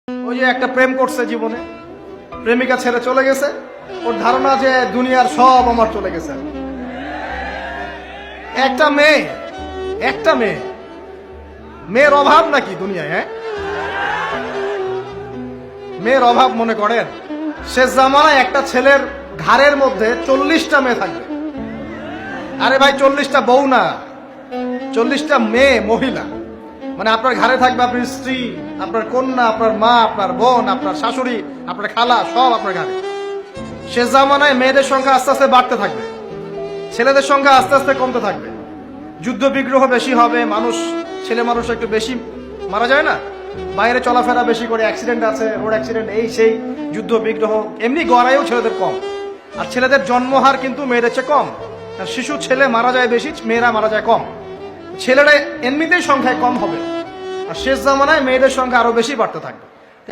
ওই যে একটা প্রেম করছে জীবনে, প্রেমিকা ছেড়ে চলে গেছে, ওর ধারণা যে দুনিয়ার সব আমার চলে গেছে। একটা মেয়ে, মেয়ের অভাব নাকি দুনিয়ায়? হ্যাঁ, মেয়ের অভাব মনে করেন? শেষ জামানায় একটা ছেলের ঘাড়ের মধ্যে 40টা মেয়ে থাকবে। আরে ভাই, 40টা বউ না, 40টা মেয়ে, মহিলা। মানে আপনার ঘাড়ে থাকবে আপনার স্ত্রী, আপনার কন্যা, আপনার মা, আপনার বোন, আপনার শাশুড়ি, আপনার খালা, সব আপনার ঘাড়ে। শেষ জামানায় মেয়েদের সংখ্যা আস্তে আস্তে বাড়তে থাকবে, ছেলেদের সংখ্যা আস্তে আস্তে কমতে থাকবে। যুদ্ধ বিগ্রহ বেশি হবে, ছেলে মানুষ একটু বেশি মারা যায় না, বাইরে চলাফেরা বেশি করে, অ্যাক্সিডেন্ট আছে, রোড অ্যাক্সিডেন্ট, এই সেই, যুদ্ধ বিগ্রহ। এমনি গড়াইও ছেলেদের কম, আর ছেলেদের জন্মহার কিন্তু মেয়েদের চেয়ে কম। শিশু ছেলে মারা যায় বেশি, মেয়েরা মারা যায় কম। ছেলেরা এমনিতেই সংখ্যায় কম হবে, আর শেষ জামানায় মেয়েদের সংখ্যা আরো বেশি বাড়তে থাকবে।